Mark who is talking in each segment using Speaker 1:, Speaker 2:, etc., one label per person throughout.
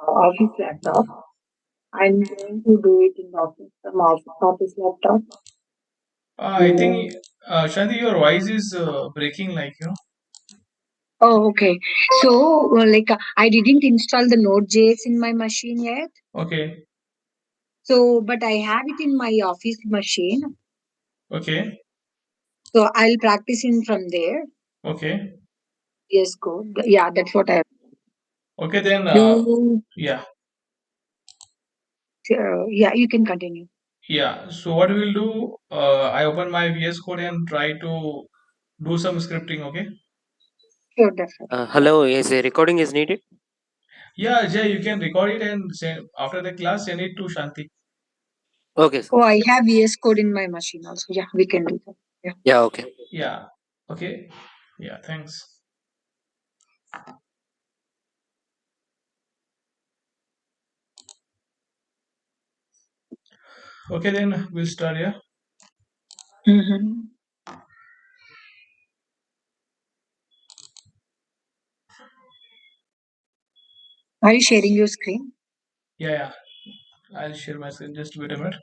Speaker 1: office laptop. I'm going to do it in the office, from office laptop.
Speaker 2: I
Speaker 1: And
Speaker 2: think, Shanti, your voice is breaking,
Speaker 1: oh, okay. So, I didn't install the Node.js in my machine yet.
Speaker 2: Okay,
Speaker 1: So, but I have it in my office machine.
Speaker 2: okay,
Speaker 1: So I'll practice in from there.
Speaker 2: okay,
Speaker 1: Yes, good. Yeah, that's what I
Speaker 2: okay. Then,
Speaker 1: do.
Speaker 2: yeah,
Speaker 1: Yeah, you can continue.
Speaker 2: yeah. So what we will do? I open my VS Code and try to do some scripting. Okay.
Speaker 1: Sure, definitely. Yeah.
Speaker 3: Hello, is a recording is needed?
Speaker 2: Yeah, Jay, you can record it and send after the class. Send it to Shanti.
Speaker 3: Okay, sir.
Speaker 1: Oh, I have VS Code in my machine also. Yeah, we can do that. Yeah.
Speaker 3: Yeah, okay.
Speaker 2: Yeah. Okay. Yeah. Thanks. Okay, then we'll start. Yeah.
Speaker 1: Mm-hmm. Are you sharing your screen?
Speaker 2: Yeah. Yeah. I'll share my screen. Just wait a minute.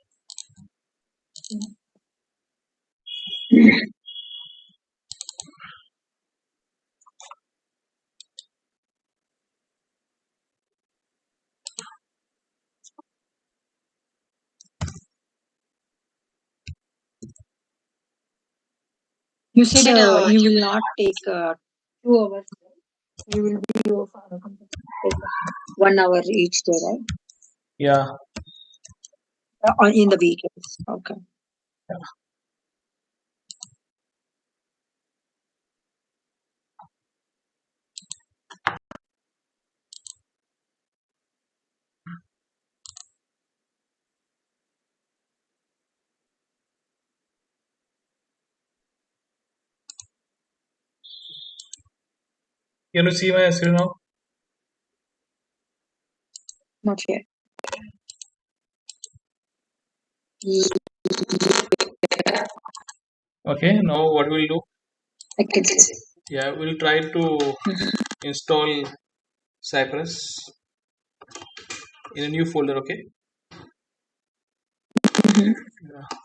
Speaker 1: You said you will not take 2 hours. You will be take 1 hour each day, right?
Speaker 2: Yeah.
Speaker 1: In the weekends. Okay.
Speaker 2: Can you see my screen now?
Speaker 1: Not yet.
Speaker 2: Okay. Now what we'll do?
Speaker 1: I can see.
Speaker 2: Yeah, we'll try to
Speaker 1: Mhm.
Speaker 2: install Cypress in a new folder. Okay.
Speaker 1: Mhm.
Speaker 2: Yeah.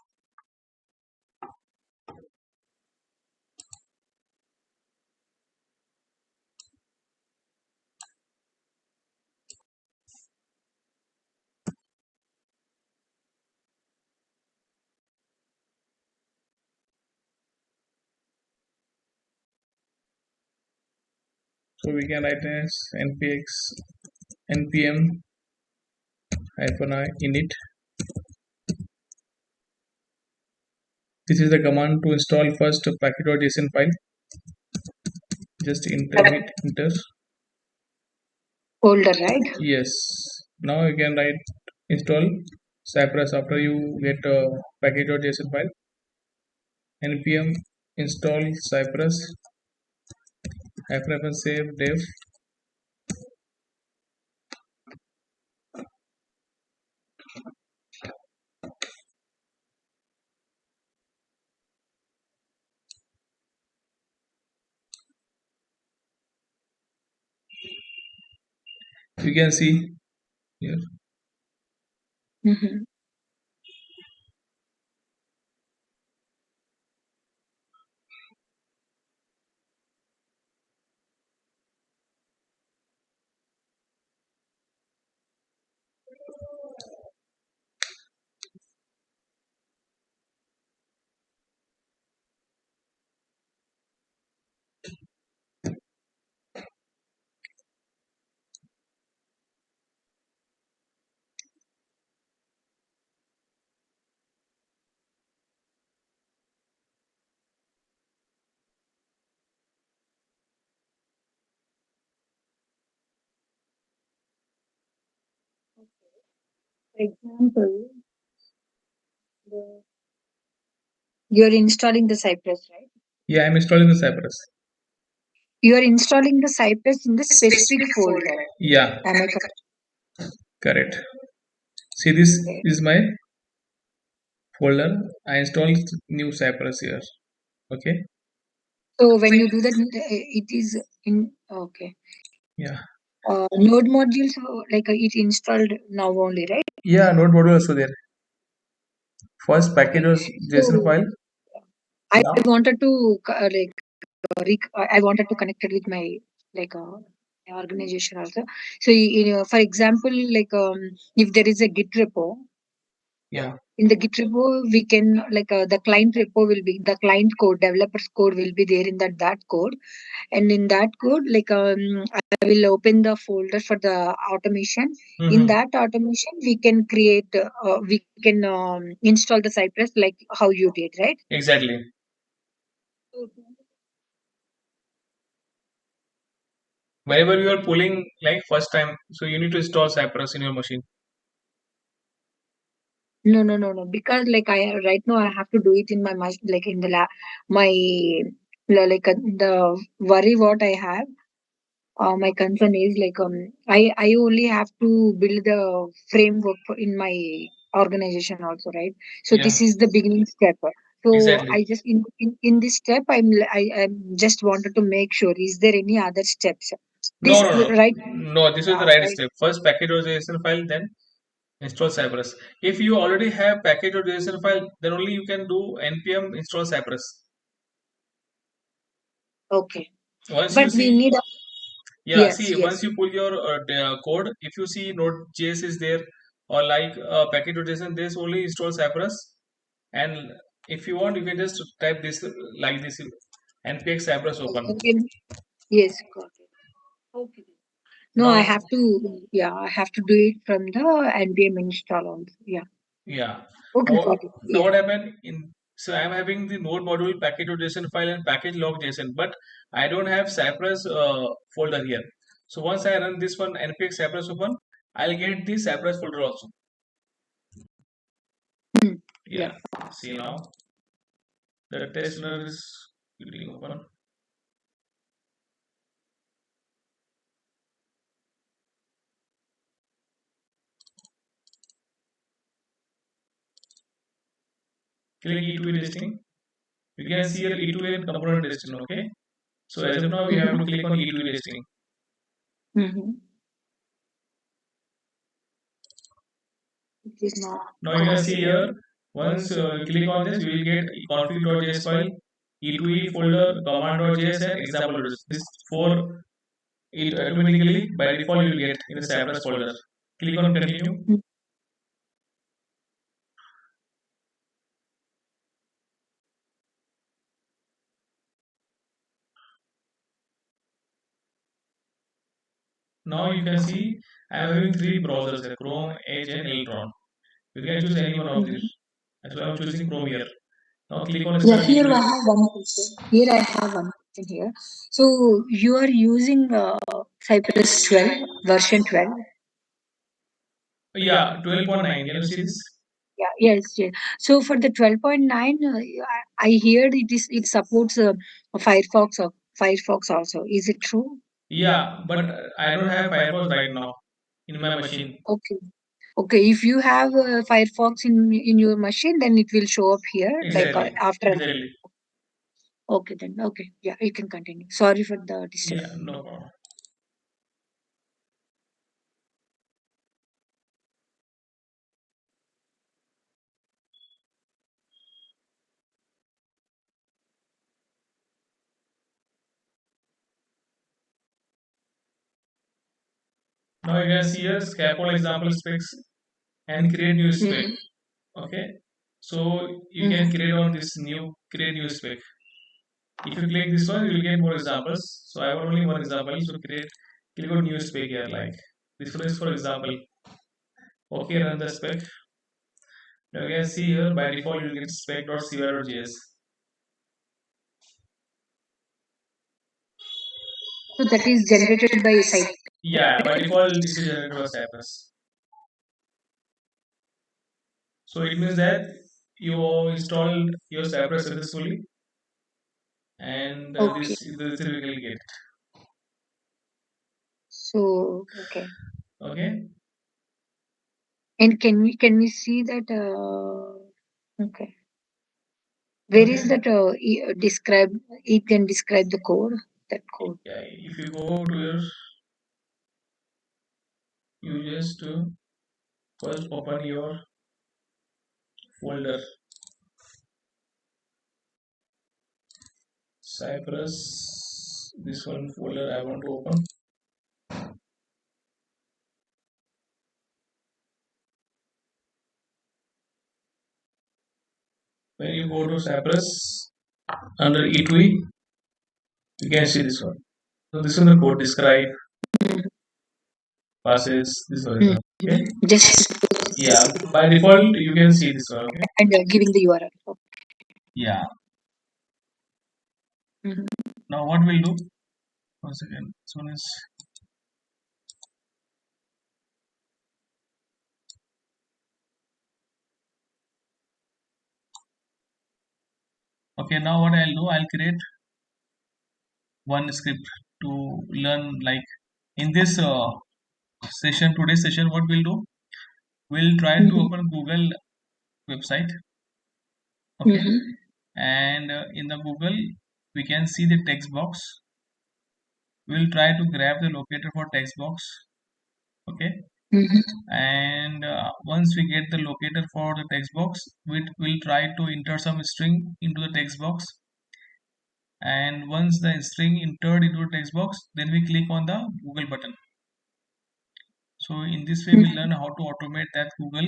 Speaker 2: So we can write as npx npm -i init. This is the command to install first package.json file. Just enter.
Speaker 1: Folder, right?
Speaker 2: Yes. Now you can write install Cypress after you get a package.json file. npm install Cypress -save dev. You can see here.
Speaker 1: Mm-hmm. For example, the, you're installing the Cypress, right?
Speaker 2: Yeah, I'm installing the Cypress.
Speaker 1: You are installing the Cypress in the specific folder.
Speaker 2: Yeah,
Speaker 1: Am I correct?
Speaker 2: correct. See, this
Speaker 1: Okay.
Speaker 2: is my folder. I installed new Cypress here. Okay.
Speaker 1: So when you do that, it is in. Okay.
Speaker 2: Yeah.
Speaker 1: Node modules, it's installed now only, right?
Speaker 2: Yeah, node module also there. First package
Speaker 1: Okay.
Speaker 2: was JSON
Speaker 1: So
Speaker 2: file.
Speaker 1: I
Speaker 2: Now,
Speaker 1: wanted to I wanted to connect it with my like my organization also. So for example, if there is a Git repo,
Speaker 2: yeah,
Speaker 1: in the Git repo we can the client repo will be the client code, developer's code will be there in that code, and in that code I will open the folder for the automation. In
Speaker 2: hmm,
Speaker 1: that automation we can create we can install the Cypress like how you did, right?
Speaker 2: exactly. Whenever you are pulling like first time, so you need to install Cypress in your machine.
Speaker 1: No, no, no, no. Because I right now I have to do it in my like in the my the worry what I have. My concern is I only have to build the framework in my organization also, right? So
Speaker 2: Yeah,
Speaker 1: this is the beginning step. So
Speaker 2: exactly.
Speaker 1: I just in this step I just wanted to make sure is there any other steps?
Speaker 2: No,
Speaker 1: This
Speaker 2: no, no,
Speaker 1: right?
Speaker 2: no. This is the
Speaker 1: Yeah,
Speaker 2: right
Speaker 1: right.
Speaker 2: step. First package or JSON file, then install Cypress. If you already have package or JSON file, then only you can do npm install Cypress.
Speaker 1: Okay.
Speaker 2: Once you
Speaker 1: But we
Speaker 2: see,
Speaker 1: need
Speaker 2: yeah,
Speaker 1: yes,
Speaker 2: see, once
Speaker 1: yes.
Speaker 2: you pull your code, if you see Node.js is there or like package or JSON, this only install Cypress. And if you want, you can just type this like this npx Cypress open.
Speaker 1: Okay. Yes, got it. Okay. No, I
Speaker 2: Now,
Speaker 1: have to, yeah, I have to do it from the NPM install also. Yeah.
Speaker 2: yeah.
Speaker 1: Okay,
Speaker 2: Now,
Speaker 1: got it.
Speaker 2: now
Speaker 1: Yeah.
Speaker 2: what happened in so I'm having the node module package.json file and package log.json, but I don't have Cypress folder here. So once I run this one npx Cypress open, I'll get the Cypress folder also.
Speaker 1: Hmm. Yeah.
Speaker 2: Yeah. See now the test runner is quickly open. Click E2E testing. You can see here E2E and component testing. Okay. So as of now, we have to click on E2E testing.
Speaker 1: Mm-hmm. It is not
Speaker 2: Now you can see
Speaker 1: considered.
Speaker 2: here, once you click on this, you will get config.js file, e2e folder, command.js and example.js. This four, it automatically by default you will get in the Cypress folder. Click on continue.
Speaker 1: Hmm.
Speaker 2: Now you can see I am having three browsers here, Chrome, Edge and Electron. You can choose any one of these.
Speaker 1: Mhm.
Speaker 2: So I am choosing Chrome here. Now click on
Speaker 1: Yeah,
Speaker 2: start
Speaker 1: here I
Speaker 2: E2E.
Speaker 1: have one question. Here I have one question here. So you are using Cypress 12, version 12.
Speaker 2: Yeah, 12.9. Can you see this?
Speaker 1: Yeah, yes, yes. So for the 12.9, I heard it supports Firefox also. Is it true?
Speaker 2: Yeah, but I don't have Firefox right now in my machine.
Speaker 1: Okay. Okay. If you have Firefox in your machine, then it will show up here
Speaker 2: Exactly.
Speaker 1: after.
Speaker 2: Exactly.
Speaker 1: Okay, then. Okay. Yeah, you can continue. Sorry for the
Speaker 2: Yeah,
Speaker 1: disturbance.
Speaker 2: no problem. Now you can see here scaffold example specs and create new spec.
Speaker 1: Mm-hmm.
Speaker 2: Okay. So you can
Speaker 1: Mm-hmm.
Speaker 2: create on this new create new spec. If you click this one, you will get more examples. So I want only one example. So click on new spec here. Like this one is for example. Okay, run the spec. Now you can see here by default you will get spec.cr.js.
Speaker 1: So that is generated by site.
Speaker 2: Yeah, by default this is generated by Cypress. So it means that you installed your Cypress successfully and
Speaker 1: Okay.
Speaker 2: this will get.
Speaker 1: So okay.
Speaker 2: Okay.
Speaker 1: And can we see that? Okay. Where is
Speaker 2: Okay.
Speaker 1: that? Describe. It can describe the code. That code.
Speaker 2: Yeah, if you go to your you just first open your folder cypress. This one folder I want to open. When you go to cypress under e2e, you can see this one. So this is the code describe passes this one. Okay.
Speaker 1: Just
Speaker 2: Yeah, by default you can see this one. Okay.
Speaker 1: and giving the URL.
Speaker 2: Yeah.
Speaker 1: Mhm.
Speaker 2: Now what we'll do? Once again, this one is okay. Now what I'll do? I'll create one script to learn. Like in this session, today's session, what we'll do? We'll try to
Speaker 1: Mhm.
Speaker 2: open Google website. Okay,
Speaker 1: Mhm.
Speaker 2: and in the Google we can see the text box. We'll try to grab the locator for text box. Okay,
Speaker 1: Mhm.
Speaker 2: and once we get the locator for the text box, we'll try to enter some string into the text box, and once the string entered into the text box, then we click on the Google button. So in this way we
Speaker 1: Mhm.
Speaker 2: learn how to automate that Google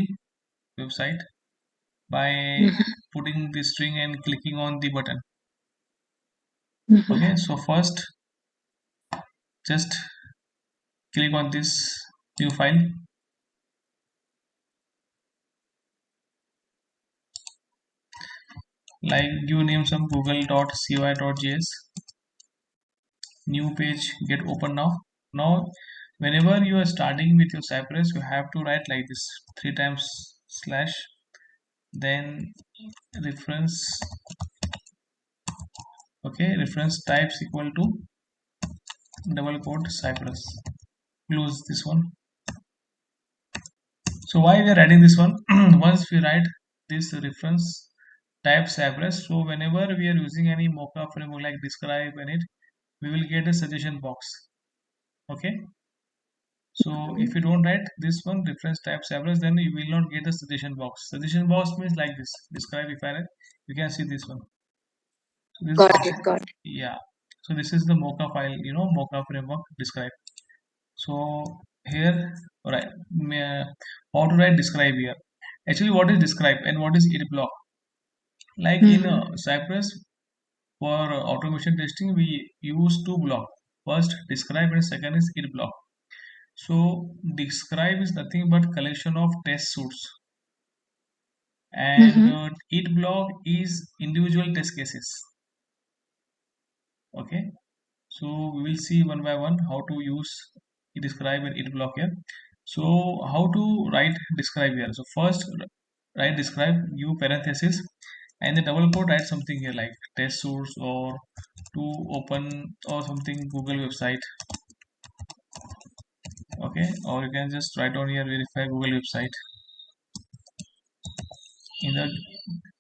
Speaker 2: website by
Speaker 1: Mhm.
Speaker 2: putting the string and clicking on the button.
Speaker 1: Mhm.
Speaker 2: Okay, so first just click on this new file, like you name some google.cy.js. New page get open now. Now whenever you are starting with your cypress, you have to write like this 3 times slash, then reference. Okay, reference types equal to double quote cypress. Close this one. So why we are adding this one? Once we write this reference type cypress, so whenever we are using any mocha framework like describe and it, we will get a suggestion box. Okay, so if you don't write this one reference type cypress, then you will not get the suggestion box. Suggestion box means like this describe. If I write, you can see this one. So this,
Speaker 1: Got it. Got it.
Speaker 2: yeah, so this is the mocha file, mocha framework describe. So here, right, how to write describe here? Actually, what is describe and what is it block? Like in
Speaker 1: Mhm.
Speaker 2: Cypress, for automation testing, we use two block. First describe and second is it block. So describe is nothing but collection of test suits, and
Speaker 1: Mhm.
Speaker 2: it block is individual test cases. Okay, so we will see one by one how to use describe and it block here. So how to write describe here? So first write describe, give parenthesis, and the double quote write something here like test source or to open or something Google website. Okay, or you can just write on here verify Google website in the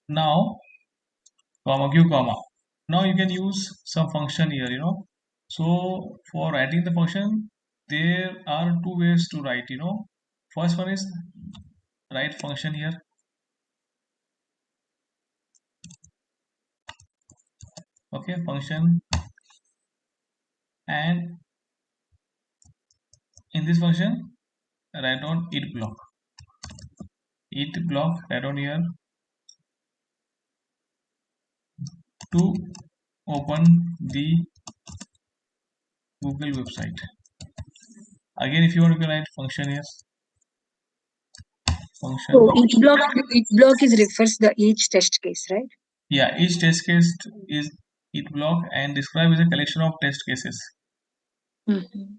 Speaker 2: now comma q comma. Now you can use some function here, so for writing the function there are two ways to write. First one is write function here. Okay, function, and in this function write on it block write on here to open the Google website. Again, if you want to write function here, function.
Speaker 1: So each block is refers the each test case, right?
Speaker 2: Yeah, each test case is it block, and describe is a collection of test cases.
Speaker 1: Mhm.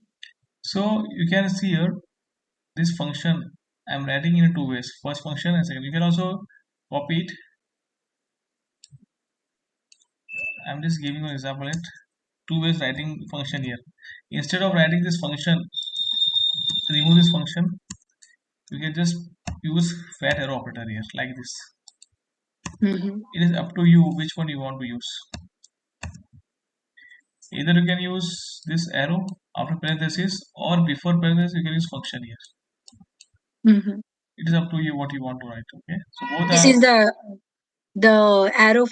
Speaker 2: So you can see here this function I'm writing in two ways. First function and second. You can also copy it. I'm just giving you an example. It two ways writing function here. Instead of writing this function, remove this function. You can just use fat arrow operator here like this.
Speaker 1: Mhm.
Speaker 2: It is up to you which one you want to use. Either you can use this arrow after parenthesis or before parenthesis you can use function here.
Speaker 1: Mm-hmm.
Speaker 2: It is up to you what you want to write. Okay, so both
Speaker 1: This
Speaker 2: are,
Speaker 1: is the arrow.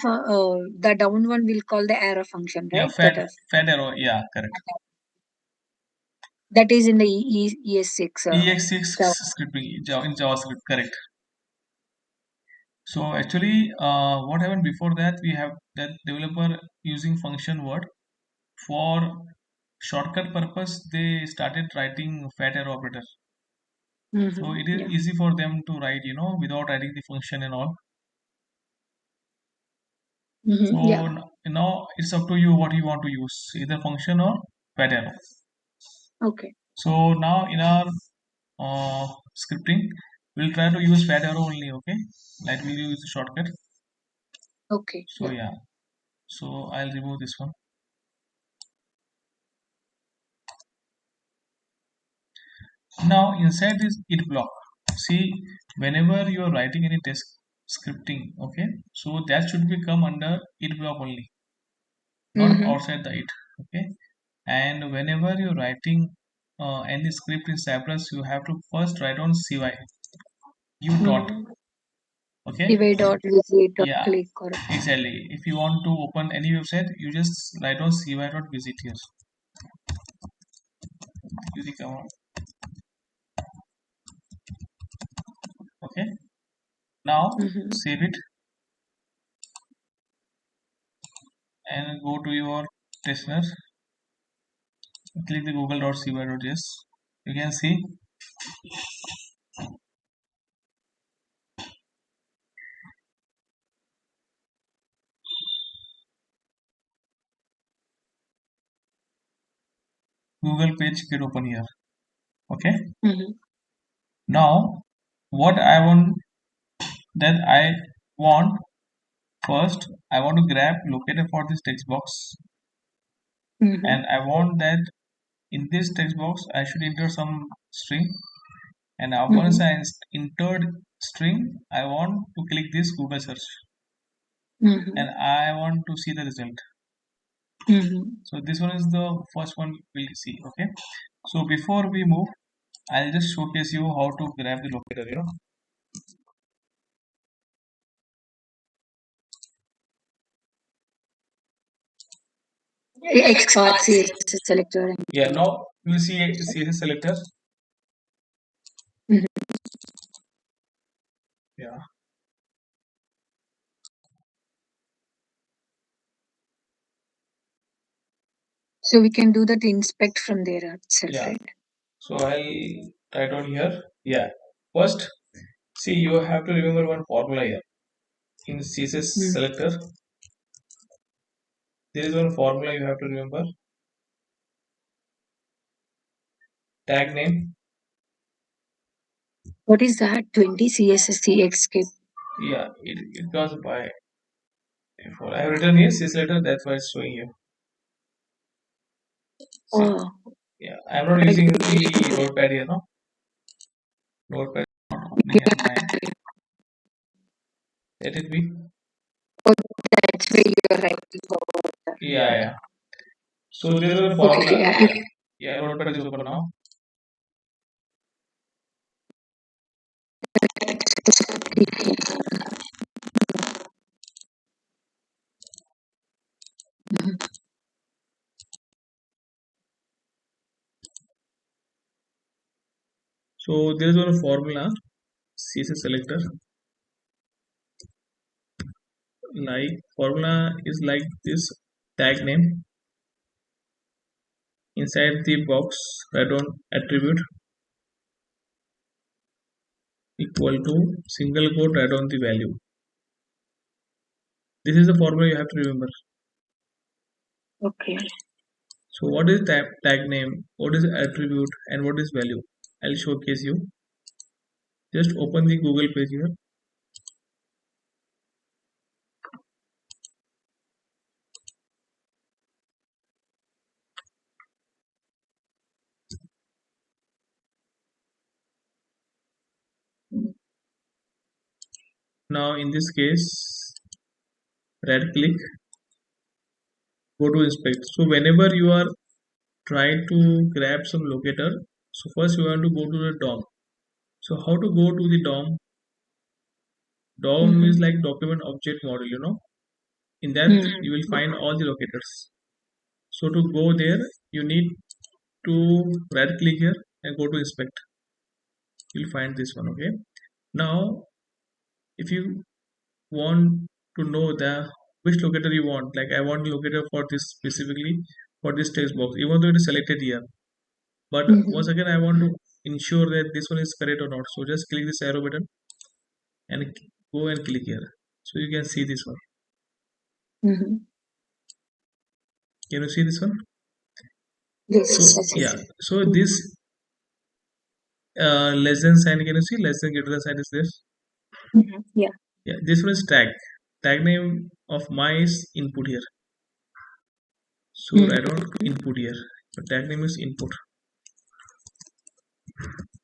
Speaker 1: The down one we'll call the arrow function,
Speaker 2: yeah,
Speaker 1: right? That is
Speaker 2: fat arrow, yeah, correct.
Speaker 1: that is in the ES6.
Speaker 2: EX6
Speaker 1: Java.
Speaker 2: scripting in JavaScript, correct. So actually, what happened before that? We have that developer using function word for shortcut purpose. They started writing fat arrow operator. So
Speaker 1: Mm-hmm.
Speaker 2: it is
Speaker 1: Yeah.
Speaker 2: easy for them to write, without adding the function and all.
Speaker 1: Mm-hmm.
Speaker 2: So
Speaker 1: Yeah.
Speaker 2: now it's up to you what you want to use, either function or fat arrow.
Speaker 1: Okay.
Speaker 2: So now in our scripting, we'll try to use fat arrow only. Okay, like we'll use the shortcut.
Speaker 1: Okay.
Speaker 2: So
Speaker 1: Yeah.
Speaker 2: yeah, so I'll remove this one. Now inside this it block, see, whenever you are writing any test scripting, okay, so that should be come under it block only, not
Speaker 1: Mm-hmm.
Speaker 2: outside the it. Okay, and whenever you're writing any script in Cypress, you have to first write on cy u dot.
Speaker 1: Mm-hmm.
Speaker 2: Okay,
Speaker 1: Civil dot visit dot
Speaker 2: yeah,
Speaker 1: click or
Speaker 2: exactly. If you want to open any website, you just write on cy dot visit here. Use the command. Okay, now
Speaker 1: mm-hmm.
Speaker 2: save it and go to your listener. Click the google.cy.js. You can see Google page get open here. Okay.
Speaker 1: Mm-hmm.
Speaker 2: Now what I want first, I want to grab locator for this text box,
Speaker 1: Mm-hmm.
Speaker 2: and I want that in this text box I should enter some string, and now once
Speaker 1: Mm-hmm.
Speaker 2: I entered string, I want to click this Google search,
Speaker 1: Mm-hmm.
Speaker 2: and I want to see the result.
Speaker 1: Mm-hmm.
Speaker 2: So this one is the first one we'll see. Okay, so before we move, I'll just showcase you how to grab the locator.
Speaker 1: Export CSS selector.
Speaker 2: Yeah, now you see CSS selector.
Speaker 1: Mhm.
Speaker 2: Yeah,
Speaker 1: So we can do that inspect from there itself,
Speaker 2: yeah.
Speaker 1: right?
Speaker 2: So I'll write on here. Yeah. First, see, you have to remember one formula here. In CSS
Speaker 1: Mm.
Speaker 2: selector, there is one formula you have to remember. Tag name.
Speaker 1: What is that? 20 CSS escape.
Speaker 2: Yeah, it goes by default. I have written here CSS selector. That's why it's showing you. See.
Speaker 1: Oh,
Speaker 2: Yeah, I'm not
Speaker 1: but I
Speaker 2: using
Speaker 1: don't
Speaker 2: the notepad here. No, notepad is not opening at my. Let it be.
Speaker 1: oh, that's where you're writing forward.
Speaker 2: Yeah,
Speaker 1: Okay.
Speaker 2: yeah. So there is a
Speaker 1: Okay, okay.
Speaker 2: formula.
Speaker 1: Yeah.
Speaker 2: Yeah, notepad is open now.
Speaker 1: Mhm.
Speaker 2: So there is one formula CSS selector. Like formula is like this: tag name, inside the box write on attribute equal to single quote write on the value. This is the formula you have to remember.
Speaker 1: Okay.
Speaker 2: So what is tag name, what is attribute, and what is value? I'll showcase you. Just open the Google page here. Now in this case, right click, go to inspect. So whenever you are trying to grab some locator, so first you want to go to the DOM. So how to go to the DOM? DOM is like document object model, you know. In that you will find all the locators. So to go there, you need to right click here and go to inspect. You'll find this one. Okay. Now, if you want to know the which locator you want, like I want the locator for this specifically for this text box, even though it is selected here. But once again, I want to ensure that this one is correct or not. So just click this arrow button and go and click here. So you can see this one. Can you see this one?
Speaker 1: Yes,
Speaker 2: So
Speaker 1: yes,
Speaker 2: yeah.
Speaker 1: yes.
Speaker 2: So this less than sign, can you see less than greater than sign is this?
Speaker 1: Yeah.
Speaker 2: Yeah. This one is tag. Tag name of my is input here. So write down input here. So tag name is input.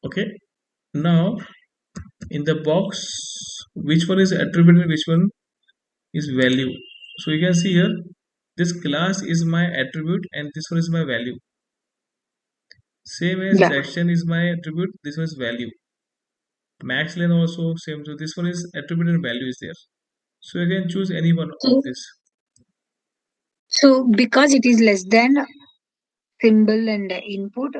Speaker 2: Okay. Now in the box, which one is attribute and which one is value? So you can see here, this class is my attribute and this one is my value. Same as
Speaker 1: Yeah.
Speaker 2: direction is my attribute, this one is value. Max length also same. So this one is attribute and value is there. So you can choose any one of
Speaker 1: So,
Speaker 2: this.
Speaker 1: so because it is less than symbol and input,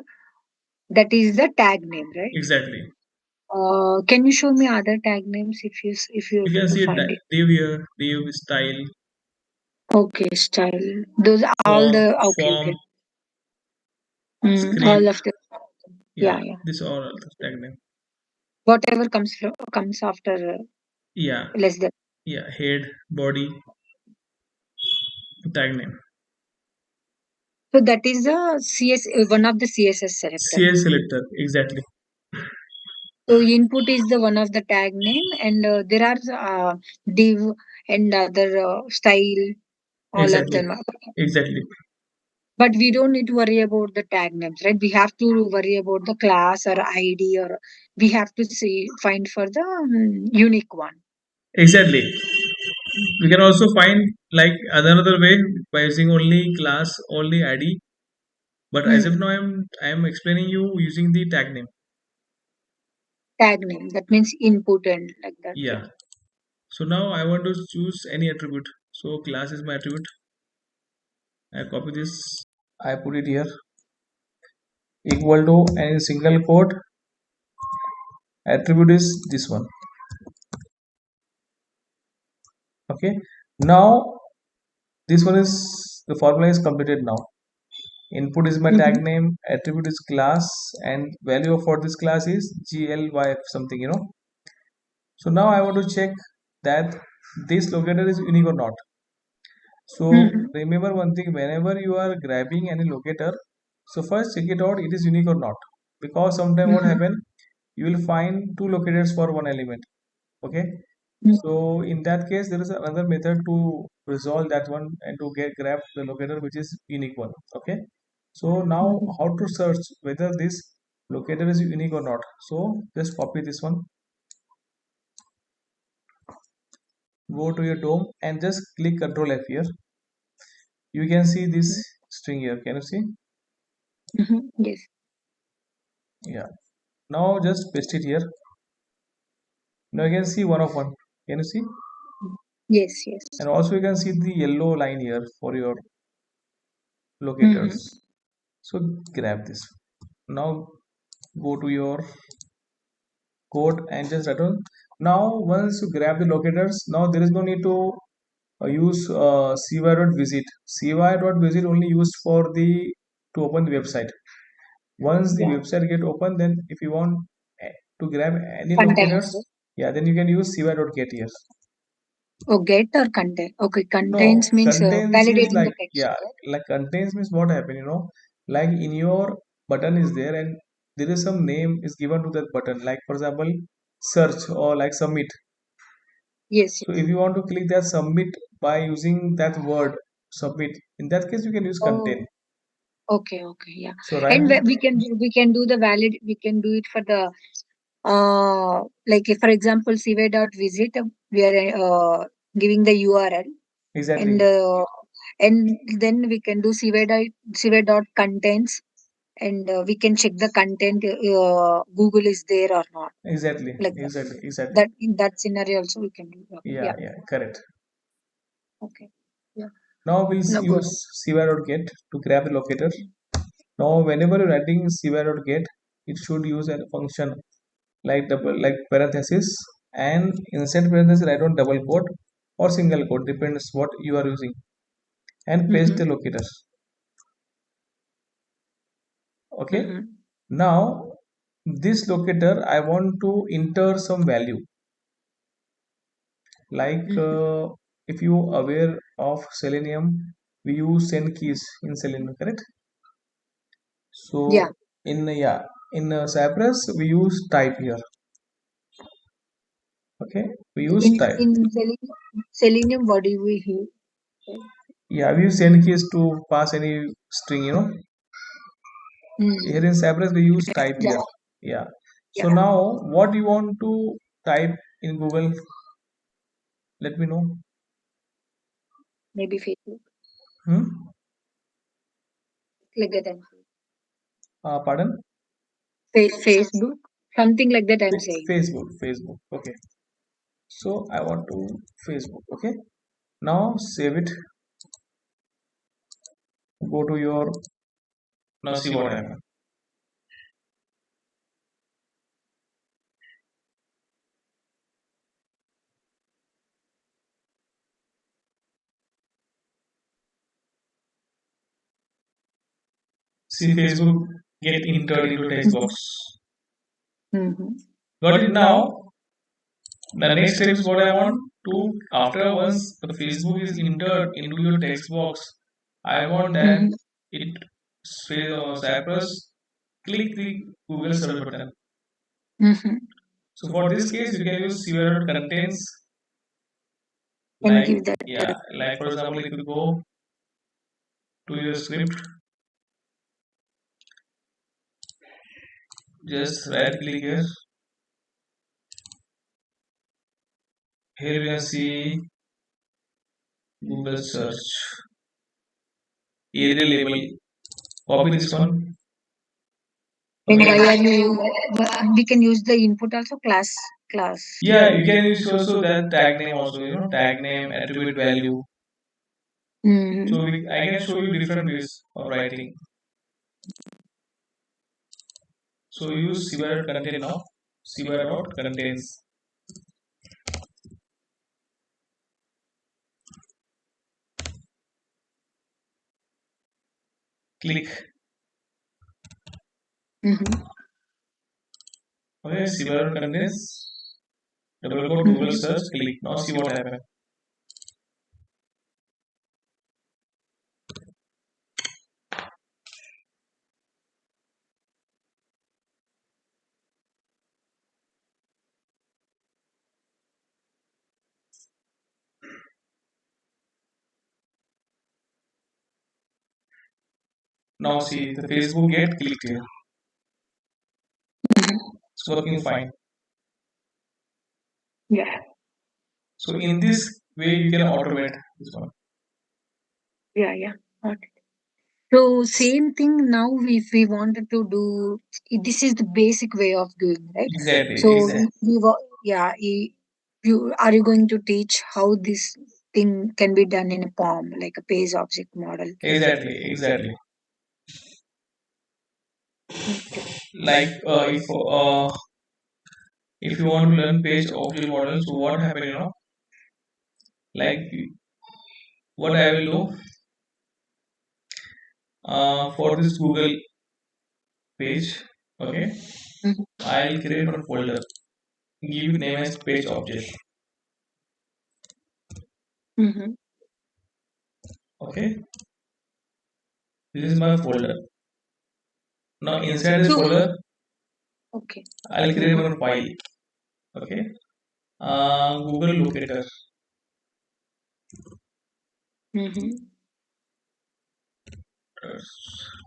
Speaker 1: that is the tag name, right?
Speaker 2: Exactly.
Speaker 1: Can you show me other tag names if you're
Speaker 2: You
Speaker 1: able
Speaker 2: can
Speaker 1: to
Speaker 2: see
Speaker 1: find it?
Speaker 2: div here, div style,
Speaker 1: Okay, style. Those are all
Speaker 2: form,
Speaker 1: the okay,
Speaker 2: form,
Speaker 1: okay. All
Speaker 2: script.
Speaker 1: of the
Speaker 2: Yeah,
Speaker 1: yeah, yeah.
Speaker 2: this all are the tag name.
Speaker 1: Whatever comes after
Speaker 2: Yeah,
Speaker 1: less than.
Speaker 2: yeah, head, body, tag name.
Speaker 1: So that is the CS one of the CSS selector.
Speaker 2: CS selector, exactly.
Speaker 1: So input is the one of the tag name, and there are div and other style, all of
Speaker 2: Exactly.
Speaker 1: them.
Speaker 2: Exactly.
Speaker 1: But we don't need to worry about the tag names, right? We have to worry about the class or ID, or we have to see find for the unique one.
Speaker 2: Exactly.
Speaker 1: Mm.
Speaker 2: We can also find like another way by using only class, only ID. But as of
Speaker 1: Mm.
Speaker 2: now, I'm explaining you using the tag name.
Speaker 1: Tag name, that means input and like that. Yeah.
Speaker 2: Yeah. So now I want to choose any attribute. So class is my attribute. I copy this. I put it here. Equal to and in single quote. Attribute is this one. Okay. Now this one is the formula is completed now. Input is my tag
Speaker 1: Mm-hmm.
Speaker 2: name, attribute is class, and value for this class is gly something, you know. So now I want to check that this locator is unique or not. So
Speaker 1: Mm-hmm.
Speaker 2: remember one thing, whenever you are grabbing any locator, so first check it out it is unique or not. Because sometime what
Speaker 1: Mm-hmm.
Speaker 2: happen, you will find two locators for one element. Okay.
Speaker 1: Mm-hmm.
Speaker 2: So in that case, there is another method to resolve that one and to get grab the locator which is unique one. Okay. So now
Speaker 1: Mm-hmm.
Speaker 2: how to search whether this locator is unique or not. So just copy this one, go to your DOM and just click Control F here. You can see this string here. Can you see?
Speaker 1: Mm-hmm. Yes.
Speaker 2: Yeah. Now just paste it here. Now you can see one of one. Can you see?
Speaker 1: Yes. Yes.
Speaker 2: And also you can see the yellow line here for your
Speaker 1: Mm-hmm.
Speaker 2: locators. So grab this. Now go to your code and just return. Now once you grab the locators, now there is no need to use cy.visit. cy.visit only used for the to open the website. Once the
Speaker 1: Yeah.
Speaker 2: website get open, then if you want to grab any
Speaker 1: Contains.
Speaker 2: locators, yeah, then you can use cy.get here.
Speaker 1: Oh, get or contain. Okay,
Speaker 2: No,
Speaker 1: contains means
Speaker 2: contains is
Speaker 1: validating the
Speaker 2: like,
Speaker 1: text,
Speaker 2: yeah,
Speaker 1: right?
Speaker 2: like contains means what happen, you know, like in your button is there and there is some name is given to that button, like for example, search or like submit.
Speaker 1: Yes.
Speaker 2: So
Speaker 1: Yes.
Speaker 2: if you want to click that submit by using that word submit, in that case you can use contain.
Speaker 1: Oh. Okay. Okay. Yeah.
Speaker 2: So right,
Speaker 1: And we can do the valid. We can do it for the like if, for example, cv.visit. We are giving the URL, and
Speaker 2: exactly,
Speaker 1: uh, and then we can do cv dot contains, and we can check the content Google is there or not,
Speaker 2: Exactly,
Speaker 1: like that.
Speaker 2: exactly, exactly.
Speaker 1: That in that scenario also we can do. Okay.
Speaker 2: Yeah,
Speaker 1: Yeah.
Speaker 2: yeah, correct.
Speaker 1: Okay. Yeah.
Speaker 2: Now we'll
Speaker 1: No, go ahead.
Speaker 2: use CY.get to grab the locator. Now, whenever you're writing CY.get, it should use a function like parenthesis, and inside parenthesis write on double quote or single quote, depends what you are using, and paste
Speaker 1: Mm-hmm.
Speaker 2: the locator. Okay.
Speaker 1: Mm-hmm.
Speaker 2: Now this locator I want to enter some value, like
Speaker 1: Mm-hmm.
Speaker 2: if you aware of Selenium, we use send keys in Selenium, correct?
Speaker 1: Yeah.
Speaker 2: So in Cypress we use type here. Okay, we use type.
Speaker 1: In Selenium, what do we use?
Speaker 2: Yeah, we use send keys to pass any string,
Speaker 1: Mm.
Speaker 2: here in Cypress we use type
Speaker 1: Yeah.
Speaker 2: here. Yeah. So
Speaker 1: Yeah.
Speaker 2: now what you want to type in Google, let me know.
Speaker 1: Maybe Facebook,
Speaker 2: Hmm?
Speaker 1: like that.
Speaker 2: Pardon?
Speaker 1: Facebook, something like that. I'm saying.
Speaker 2: Facebook. Okay. So I want to Facebook. Okay. Now save it. Go to your, now see what happened. See Facebook get entered into text box.
Speaker 1: Mm-hmm.
Speaker 2: Got it now? The next step is what I want to, after once the Facebook is entered into your text box, I want that
Speaker 1: Mm-hmm.
Speaker 2: it Cypress click the Google search button.
Speaker 1: Mm-hmm.
Speaker 2: So for this case, you can use CVR contains,
Speaker 1: Can
Speaker 2: like,
Speaker 1: give that.
Speaker 2: yeah, like for example, if you go to your script, just right click here. Here we can see Google search area label. Copy this one.
Speaker 1: And
Speaker 2: Okay.
Speaker 1: why are you? We can use the input also class.
Speaker 2: Yeah, you can use also that tag name also. Tag name, attribute value. So
Speaker 1: Mm-hmm.
Speaker 2: I can show you different ways of writing. So use CVR content now. CVR dot contains. Click.
Speaker 1: Mm-hmm.
Speaker 2: Okay, CVR contains. Double quote Google
Speaker 1: Mm-hmm.
Speaker 2: search. Click. Now see what happened. Now see the Facebook get clicked here. It's working fine.
Speaker 1: Yeah.
Speaker 2: So in this way you can automate this one.
Speaker 1: Yeah. Yeah. Okay. So same thing now. If we wanted to do, this is the basic way of doing, right?
Speaker 2: Exactly,
Speaker 1: So
Speaker 2: exactly,
Speaker 1: yeah. You are you going to teach how this thing can be done in a POM, like a page object model?
Speaker 2: exactly.
Speaker 1: Okay.
Speaker 2: Like if you want to learn page object model, so what happen? Like what I will do for this Google page. Okay,
Speaker 1: Mm-hmm.
Speaker 2: I'll create one folder. Give it name as page object.
Speaker 1: Mm-hmm.
Speaker 2: Okay, this is my folder. Now inside this
Speaker 1: So
Speaker 2: folder,
Speaker 1: okay.
Speaker 2: I'll create
Speaker 1: Mm-hmm.
Speaker 2: one file. Okay, Google locator
Speaker 1: Mm-hmm.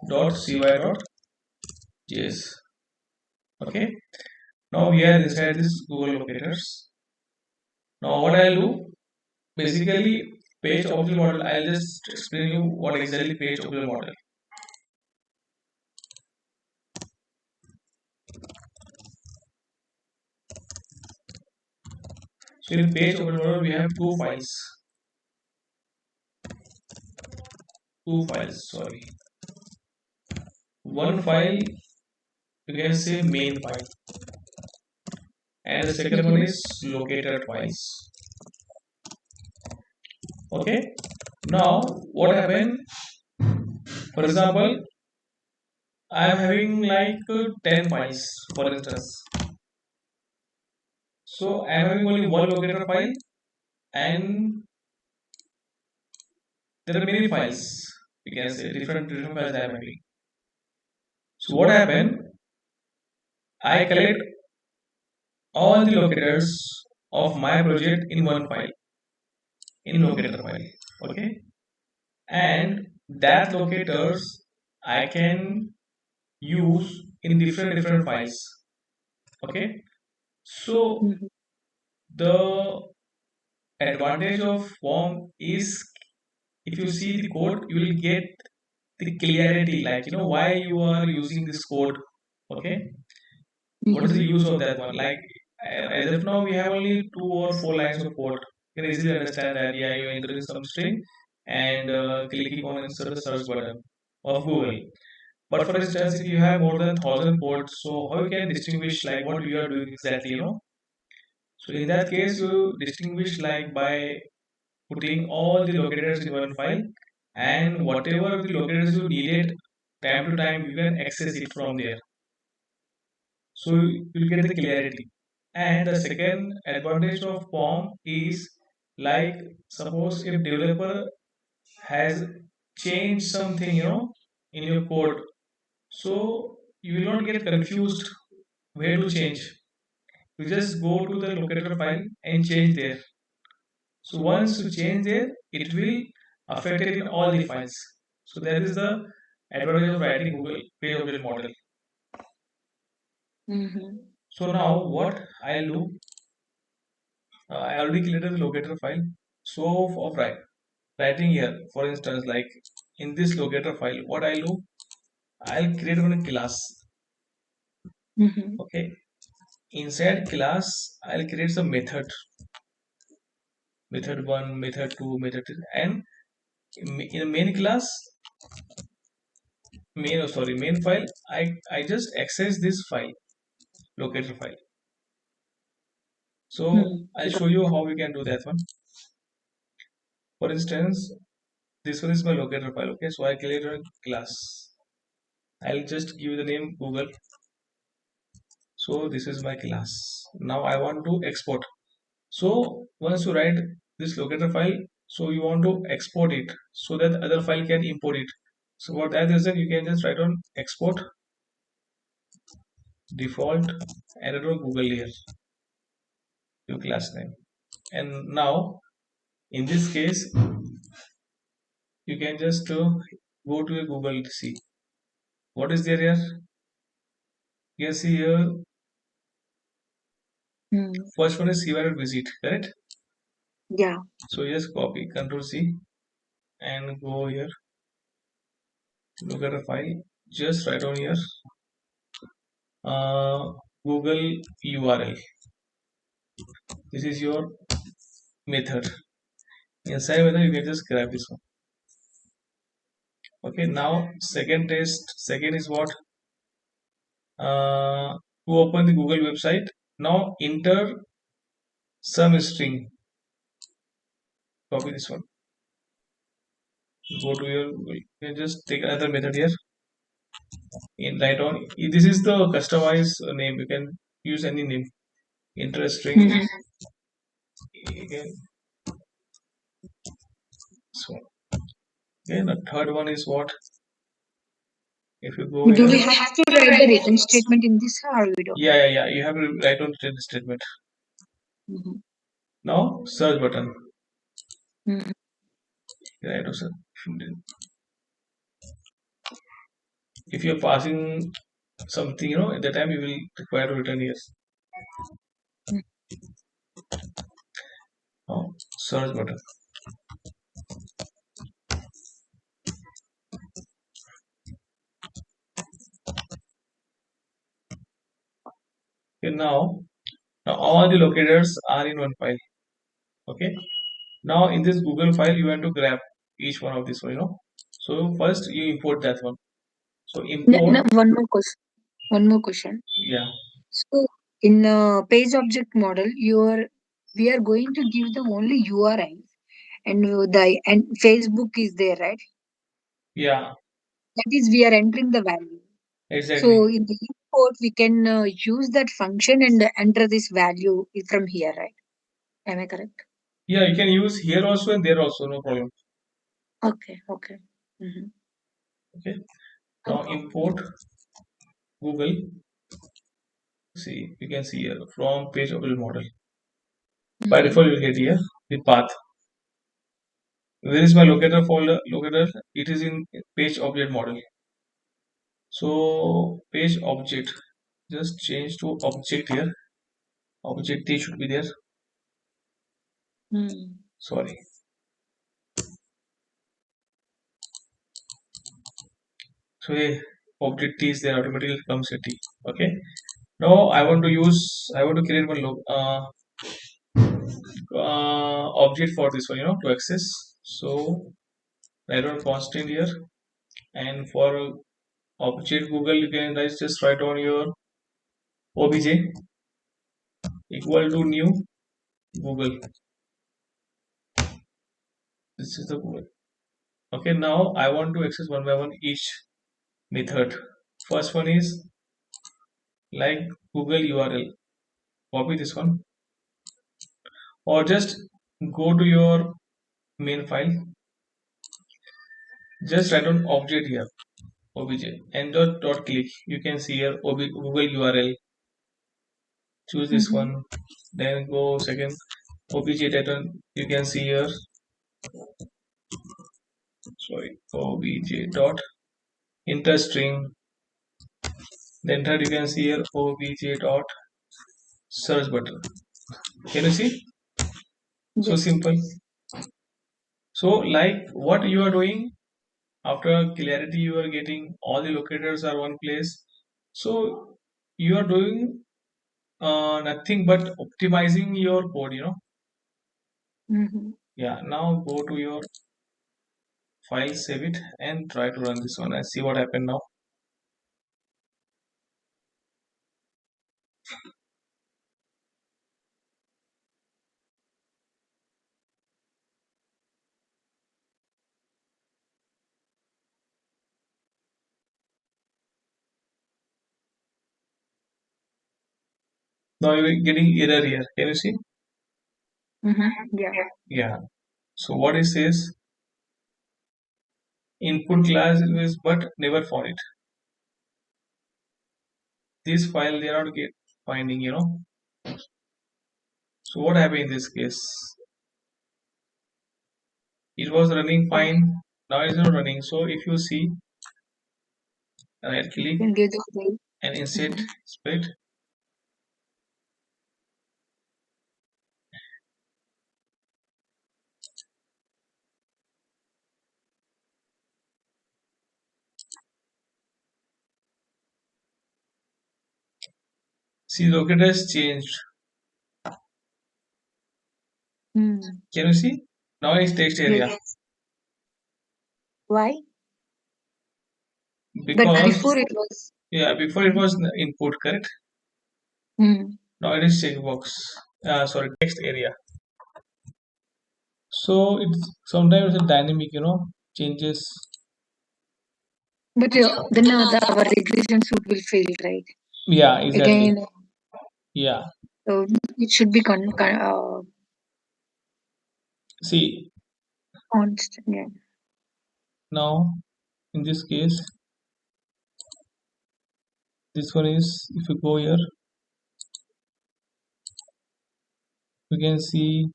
Speaker 2: dot cy dot js. Okay, now we are inside this Google locators. Now what I'll do, basically page object model, I'll just explain you what exactly page object model. So in page open model, we have two files. Sorry. One file you can say main file, and the second one
Speaker 1: Mm-hmm.
Speaker 2: is locator files. Okay. Now what happened? For example, I am having like 10 files, for instance. So I am having only one locator file, and there are many files. We can say different files I am having. So what happened? I collect all the locators of my project in one file, in locator file. Okay, and that locators I can use in different files. Okay, so
Speaker 1: Mm-hmm.
Speaker 2: the advantage of form is, if you see the code, you will get the clarity, like why you are using this code. Okay, what is the
Speaker 1: Mm-hmm.
Speaker 2: use of that one? Like as of now, we have only 2 or 4 lines of code. You can easily understand that. Yeah, you are entering some string and clicking on insert the search button of Google. But for instance, if you have more than 1,000 ports, so how you can distinguish like what you are doing exactly? So in that case, you distinguish like by putting all the locators in one file, and whatever the locators you needed time to time, you can access it from there. So you'll get the clarity. And the second advantage of POM is, like, suppose if developer has changed something, in your code, so you will not get confused where to change. You just go to the locator file and change there. So once you change there, it will affect it in all the files. So that is the advantage of writing Google page object model.
Speaker 1: Mm-hmm.
Speaker 2: So now what I'll do, I already created the locator file. So for writing here, for instance, like in this locator file, what I'll do, I'll create one class.
Speaker 1: Mm-hmm.
Speaker 2: Okay. Inside class, I'll create some method one, method two, method three, and in the main class, main file, I just access this file, locator file. So I'll
Speaker 1: Mm-hmm.
Speaker 2: show you how we can do that one. For instance, this one is my locator file. Okay, so I create a class. I'll just give the name Google. So this is my class. Now I want to export. So once you write this locator file, so you want to export it so that the other file can import it. So what that is, then you can just write on export default and write on Google here, your class name. And now in this case, you can just go to a Google to see what is there here. You can see here,
Speaker 1: Mm.
Speaker 2: first one is keyword visit, correct?
Speaker 1: Yeah.
Speaker 2: So just copy, Control C, and go here. Look at a file. Just write on here, uh, Google URL. This is your method. Inside method, you can just grab this one. Okay. Now second test. Second is what? To open the Google website. Now enter some string. Copy this one. Go to your Google. You can just take another method here. In write on. This is the customized name. You can use any name. Enter a string.
Speaker 1: Mm-hmm.
Speaker 2: Again. So then the third one is what? If you go
Speaker 1: Do
Speaker 2: here.
Speaker 1: we have to write the return statement in this or we don't?
Speaker 2: Yeah. You have to write on return statement.
Speaker 1: Mm-hmm.
Speaker 2: Now search button.
Speaker 1: Mm-hmm.
Speaker 2: Right, sir. If you're passing something, at that time you will require to return yes. Now search button. Okay, now all the locators are in one file. Okay. Now in this Google file, you have to grab each one of this one. So first you import that one. So import.
Speaker 1: One more question. One more question.
Speaker 2: Yeah.
Speaker 1: So in page object model, we are going to give the only URIs, and Facebook is there, right?
Speaker 2: Yeah.
Speaker 1: That is, we are entering the value. So
Speaker 2: Exactly.
Speaker 1: in the import, we can use that function and enter this value from here, right? Am I correct?
Speaker 2: Yeah, you can use here also and there also, no problem.
Speaker 1: Okay, okay. Mm-hmm.
Speaker 2: Okay. Now import Google. See, you can see here from page object model. By
Speaker 1: Mm-hmm.
Speaker 2: default, you get here the path. Where is my locator folder? Locator, it is in page object model. So page object, just change to object here. Object T should be there.
Speaker 1: Mm.
Speaker 2: Sorry. So yeah, object T is there, automatically comes a T. Okay. Now I want to create one object for this one, to access. So write on constant here, and for object Google, you can just write on your obj equal to new Google. This is the Google. Okay, now I want to access one by one each method. First one is like Google URL. Copy this one, or just go to your main file. Just write on object here, obj, and dot click. You can see here Google URL. Choose this
Speaker 1: Mm-hmm.
Speaker 2: one. Then go second obj data. You can see here. Sorry, obj dot enter string. Then third you can see here obj dot search button. Can you see? So
Speaker 1: Yes.
Speaker 2: simple. So like what you are doing, after clarity you are getting all the locators are one place. So you are doing nothing but optimizing your code.
Speaker 1: Mm-hmm.
Speaker 2: Yeah, now go to your file, save it, and try to run this one and see what happened now. Now you're getting error here. Can you see?
Speaker 1: Mm-hmm. Yeah.
Speaker 2: Yeah. So what it says, input class is but never found it. This file they are not finding. So what happened in this case? It was running fine. Now it's not running. So if you see, right
Speaker 1: You
Speaker 2: click
Speaker 1: can give the play.
Speaker 2: and insert
Speaker 1: Mm-hmm.
Speaker 2: split. See, locator has changed.
Speaker 1: Mm.
Speaker 2: Can you see? Now it's text area.
Speaker 1: Yes. Why? But
Speaker 2: Because
Speaker 1: before it was.
Speaker 2: yeah, before it
Speaker 1: Mhm.
Speaker 2: was input, correct?
Speaker 1: Mm.
Speaker 2: Now it is checkbox. Sorry, text area. So it's sometimes a dynamic, changes.
Speaker 1: But then our regression suit will fail, right?
Speaker 2: Yeah, exactly.
Speaker 1: Again,
Speaker 2: Yeah.
Speaker 1: it should be
Speaker 2: See,
Speaker 1: constant. Yeah.
Speaker 2: now in this case, this one is if you go here, you can see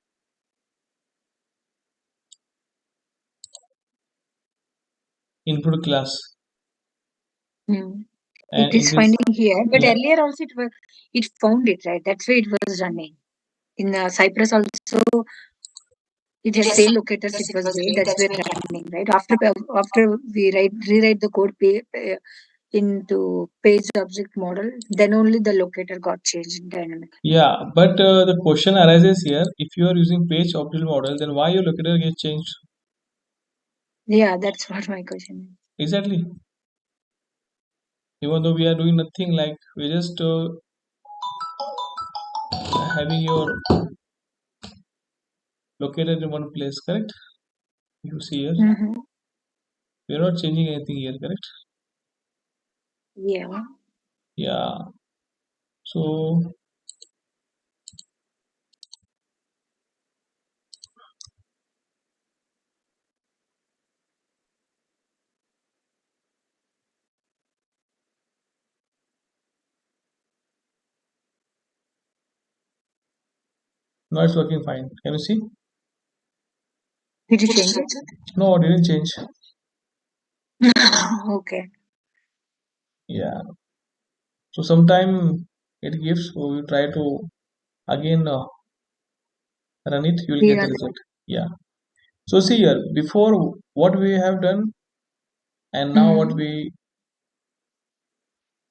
Speaker 2: input class,
Speaker 1: Mm. It
Speaker 2: and in
Speaker 1: is
Speaker 2: this,
Speaker 1: finding here, but
Speaker 2: yeah,
Speaker 1: earlier also it found it, right? That's why it was running. In Cypress also, it has same locators. It was there. That's where running, right? After we rewrite the code, into page object model, then only the locator got changed in dynamic.
Speaker 2: Yeah, but the question arises here: if you are using page object model, then why your locator gets changed?
Speaker 1: Yeah, that's what my question
Speaker 2: Exactly. Even though we are doing nothing, like we're just having your locator in one place, correct? You see here,
Speaker 1: is. Mm-hmm.
Speaker 2: we're not changing anything here, correct?
Speaker 1: Yeah.
Speaker 2: Yeah. So now it's working fine. Can you see?
Speaker 1: Did you change it?
Speaker 2: No, it didn't change.
Speaker 1: Okay.
Speaker 2: Yeah. So sometime it gives. So you try to again run it. You will get the
Speaker 1: Rerun.
Speaker 2: result. Yeah. So see here, before what we have done and now what
Speaker 1: Mm-hmm.
Speaker 2: we,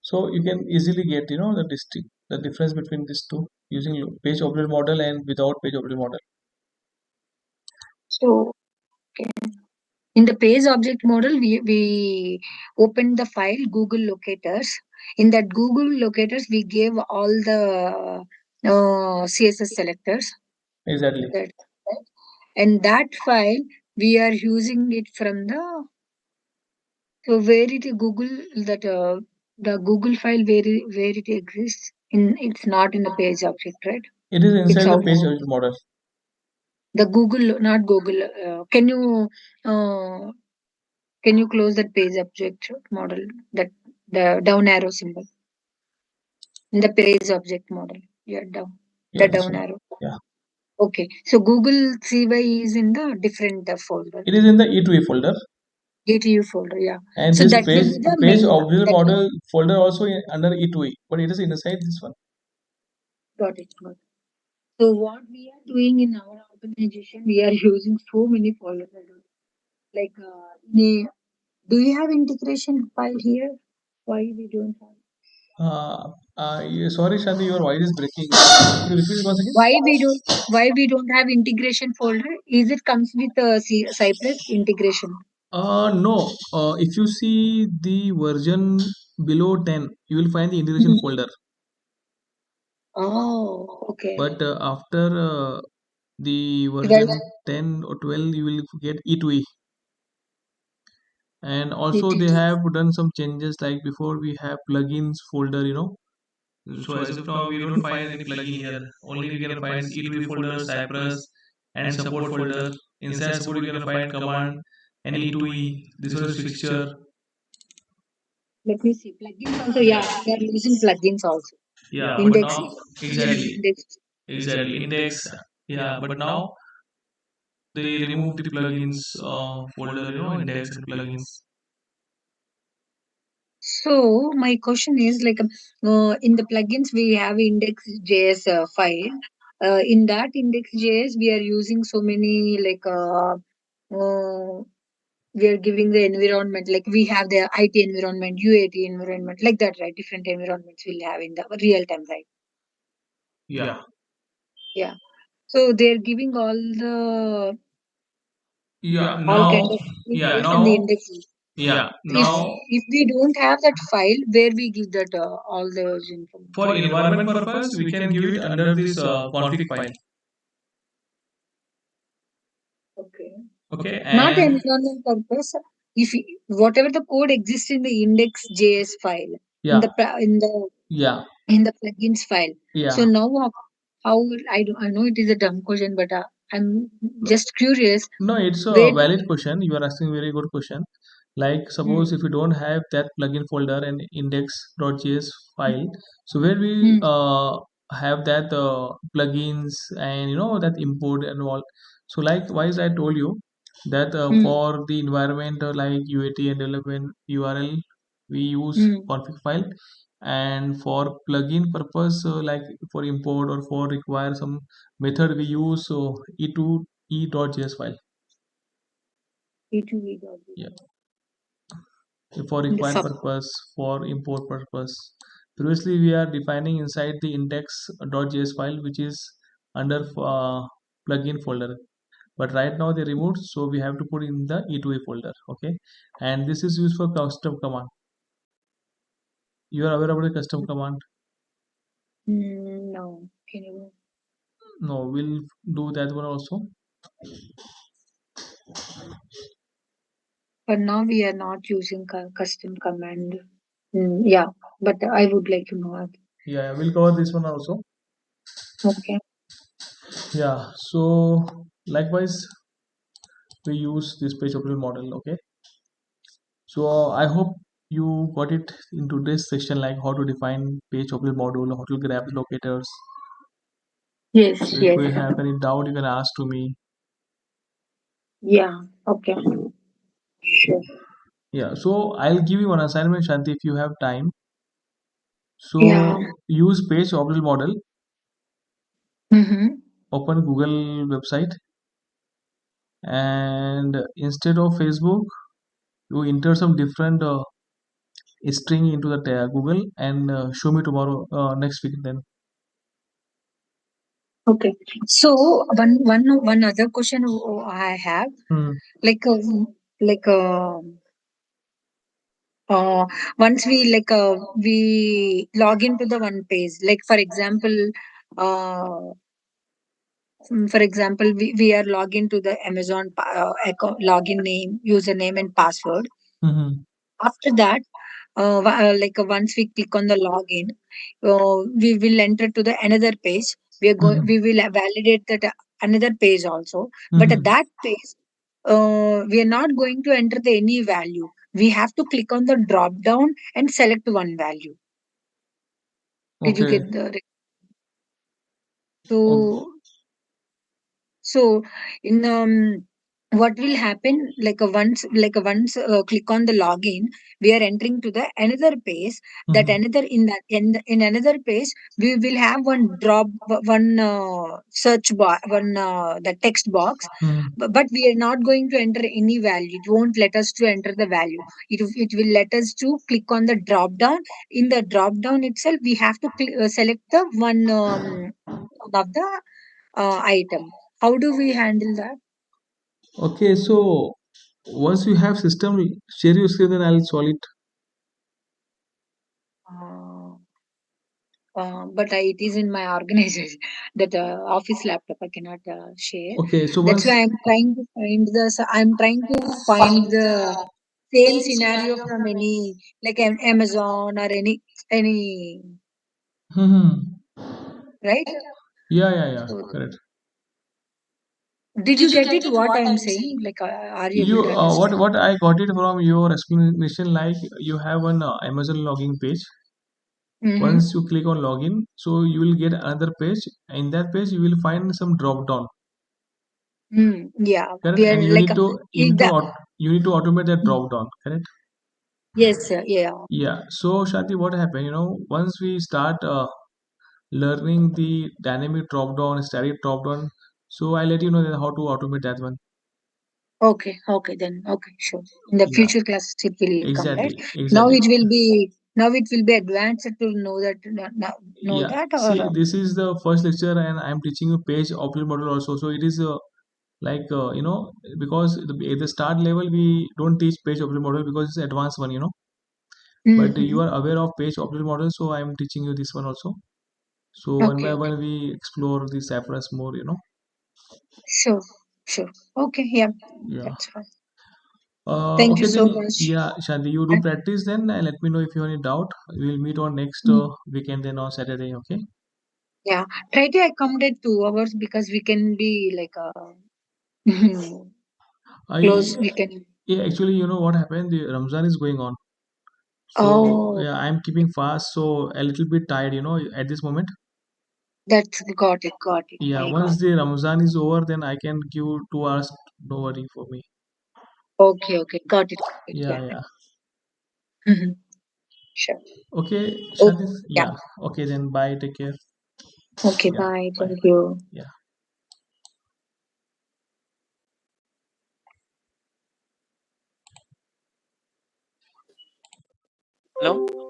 Speaker 2: so you can easily get the difference between these two using page object model and without page object model.
Speaker 1: So okay. In the page object model, we opened the file Google locators. In that Google locators, we gave all the CSS selectors.
Speaker 2: Exactly.
Speaker 1: That, and that file we are using it from the, so where it Google, that the Google file where it exists in, it's not in the page object, right?
Speaker 2: It is
Speaker 1: It's
Speaker 2: inside the
Speaker 1: out.
Speaker 2: page object model.
Speaker 1: The Google, not Google. Uh, can you close that page object model, that the down arrow symbol in the page object model? Yeah, down,
Speaker 2: Yeah,
Speaker 1: the
Speaker 2: this
Speaker 1: down
Speaker 2: one.
Speaker 1: arrow.
Speaker 2: Yeah.
Speaker 1: Okay, so Google CY is in the different folder,
Speaker 2: It is in the E2E folder,
Speaker 1: GTU folder. Yeah,
Speaker 2: and
Speaker 1: so
Speaker 2: this
Speaker 1: that will
Speaker 2: page
Speaker 1: be the
Speaker 2: page
Speaker 1: main.
Speaker 2: object
Speaker 1: That will,
Speaker 2: model folder also under E2E, but it is inside this one.
Speaker 1: got it. Got it. So what we are doing in our organization, we are using so many folders. Like, do you have integration file here? Why we don't have?
Speaker 2: Sorry, Shanti, your voice is breaking. Could you repeat it once again?
Speaker 1: Why we don't have integration folder? Is it comes with Cypress integration?
Speaker 2: No. If you see the version below 10, you will find the integration
Speaker 1: Mhm.
Speaker 2: folder.
Speaker 1: Oh, okay.
Speaker 2: But after the
Speaker 1: 12
Speaker 2: version 10 or 12, you will get E2E. And also they
Speaker 1: ETT.
Speaker 2: have done some changes, like before we have plugins folder. So as of now, we don't find any plugin here. Only we can find E2E folder, Cypress, and support folder. Inside support, you can find command and E2E. This one is fixture.
Speaker 1: Let me see. Plugins also. Yeah, we are using plugins also.
Speaker 2: Yeah, but
Speaker 1: Index.
Speaker 2: now
Speaker 1: Using
Speaker 2: exactly,
Speaker 1: index.
Speaker 2: exactly index. Yeah, but now they remove the plugins folder. Index and plugins.
Speaker 1: So my question is like, in the plugins we have index.js file. In that index.js we are using so many like we are giving the environment, like we have the IT environment, UAT environment, like that, right? Different environments we'll have in the real time, right?
Speaker 2: Yeah,
Speaker 1: Yeah. So they're giving
Speaker 2: yeah.
Speaker 1: all
Speaker 2: Now,
Speaker 1: kind of
Speaker 2: yeah,
Speaker 1: details in the
Speaker 2: now,
Speaker 1: index.
Speaker 2: yeah,
Speaker 1: If
Speaker 2: now
Speaker 1: if we don't have that file, where we give that all those information?
Speaker 2: for environment purpose, we can give it under this config file.
Speaker 1: Okay.
Speaker 2: Okay,
Speaker 1: Not
Speaker 2: and
Speaker 1: environment purpose. If whatever the code exists in the index.js file, in
Speaker 2: yeah,
Speaker 1: the
Speaker 2: yeah,
Speaker 1: in the plugins file. So
Speaker 2: yeah.
Speaker 1: now I know it is a dumb question, but I'm just curious.
Speaker 2: No, it's
Speaker 1: Where
Speaker 2: a
Speaker 1: do
Speaker 2: valid question. You are asking very good question. Like suppose
Speaker 1: mm,
Speaker 2: if you don't have that plugin folder and index.js file, so where we
Speaker 1: mm,
Speaker 2: have that plugins and that import and all. So likewise, I told you that
Speaker 1: mm,
Speaker 2: for the environment like UAT and development URL, we use
Speaker 1: mm,
Speaker 2: config file, and for plugin purpose like for import or for require some method, we use e2e.js file.
Speaker 1: E2E dot
Speaker 2: Yeah. for
Speaker 1: The
Speaker 2: required
Speaker 1: sub.
Speaker 2: purpose, for import purpose. Previously, we are defining inside the index.js file, which is under plugin folder. But right now they removed, so we have to put in the e2e folder. Okay, and this is used for custom command. You are aware about the custom command?
Speaker 1: No. Can you?
Speaker 2: No, we'll do that one also.
Speaker 1: But now we are not using custom command. Yeah, but I would like to know.
Speaker 2: Yeah, we'll cover this one also.
Speaker 1: Okay.
Speaker 2: Yeah, so likewise we use this page optional model. Okay, so I hope you got it in today's section, like how to define page optional module, how to grab the locators.
Speaker 1: Yes,
Speaker 2: So if
Speaker 1: yes.
Speaker 2: you have any doubt, you can ask to me.
Speaker 1: Yeah. Okay. Sure.
Speaker 2: Yeah, so I'll give you one assignment, Shanti, if you have time.
Speaker 1: Yeah.
Speaker 2: So use page optional model,
Speaker 1: Mm-hmm.
Speaker 2: open Google website, and instead of Facebook, you enter some different string into the Google, and show me tomorrow, next week then.
Speaker 1: Okay. So one other question I have,
Speaker 2: Hmm.
Speaker 1: like like uh, uh once we log into the one page, like for example, we are logging to the Amazon account, login name, username, and password.
Speaker 2: Mm-hmm.
Speaker 1: After that, once we click on the login, we will enter to the another page.
Speaker 2: Mm-hmm.
Speaker 1: We will validate that another page also. But at
Speaker 2: Mm-hmm.
Speaker 1: that page, we are not going to enter the any value. We have to click on the drop down and select one value. Did you
Speaker 2: Okay.
Speaker 1: get the?
Speaker 2: Okay.
Speaker 1: So So, in what will happen? Click on the login, we are entering to the another page. That
Speaker 2: Mm-hmm.
Speaker 1: another in another page, we will have one search bar, one the text box.
Speaker 2: Mm-hmm.
Speaker 1: But we are not going to enter any value. It won't let us to enter the value. It will let us to click on the drop down. In the drop down itself, we have to select the one of the item. How do we handle that?
Speaker 2: Okay, so once you have system, share your screen, then I'll solve it.
Speaker 1: Uh, it is in my organization that office laptop I cannot share.
Speaker 2: Okay, so
Speaker 1: That's
Speaker 2: once.
Speaker 1: why I'm trying to find the same scenario from any like Amazon or any
Speaker 2: Hmm.
Speaker 1: right.
Speaker 2: Yeah, yeah, yeah.
Speaker 1: So
Speaker 2: Correct.
Speaker 1: did you get it? What I'm saying? Like, are you able
Speaker 2: You
Speaker 1: to
Speaker 2: what
Speaker 1: understand?
Speaker 2: I got it from your explanation, like you have an Amazon login page.
Speaker 1: Mm-hmm.
Speaker 2: Once you click on login, so you will get another page. In that page, you will find some drop down,
Speaker 1: Yeah,
Speaker 2: correct?
Speaker 1: we
Speaker 2: And
Speaker 1: are like the
Speaker 2: you need to automate that drop down, correct?
Speaker 1: yes, sir. Yeah.
Speaker 2: Yeah. So Shanti, what happened? Once we start learning the dynamic drop down, static drop down, so I let you know that how to automate that one.
Speaker 1: Okay, okay, then okay, sure. In the
Speaker 2: Yeah.
Speaker 1: future classes, it will come, right?
Speaker 2: Exactly.
Speaker 1: Now
Speaker 2: Exactly.
Speaker 1: it will be now it will be advanced to know
Speaker 2: Yeah.
Speaker 1: that or
Speaker 2: See, this is the first lecture, and I'm teaching you page optional model also. So it is like because the start level we don't teach page optional model because it's advanced one. But
Speaker 1: mm-hmm.
Speaker 2: you are aware of page optional model, so I'm teaching you this one also. So one
Speaker 1: Okay,
Speaker 2: by
Speaker 1: okay,
Speaker 2: one we explore the cypress more.
Speaker 1: sure, sure. Okay, yeah,
Speaker 2: Yeah.
Speaker 1: that's fine. Thank you
Speaker 2: Okay
Speaker 1: so
Speaker 2: then.
Speaker 1: much.
Speaker 2: Yeah, Shanti, you do
Speaker 1: I-
Speaker 2: practice then, and let me know if you have any doubt. We'll meet on next
Speaker 1: mm,
Speaker 2: weekend then on Saturday. Okay.
Speaker 1: yeah, try to accommodate 2 hours because we can be like
Speaker 2: I
Speaker 1: close. We can.
Speaker 2: Yeah, actually, you know what happened? The Ramzan is going on. So
Speaker 1: Oh,
Speaker 2: yeah, I'm keeping fast, so a little bit tired, at this moment.
Speaker 1: that's got it, got it.
Speaker 2: Yeah,
Speaker 1: I got.
Speaker 2: once the Ramzan is over, then I can give 2 hours. No worry for me.
Speaker 1: Okay, okay, got it, got it.
Speaker 2: Yeah,
Speaker 1: Yeah,
Speaker 2: yeah.
Speaker 1: sure.
Speaker 2: Okay,
Speaker 1: Oh,
Speaker 2: Shanti.
Speaker 1: yeah.
Speaker 2: Yeah. Okay, then bye. Take care.
Speaker 1: Okay,
Speaker 2: Yeah,
Speaker 1: bye.
Speaker 2: bye,
Speaker 1: Thank
Speaker 2: bye.
Speaker 1: you.
Speaker 2: Yeah.
Speaker 3: Hello?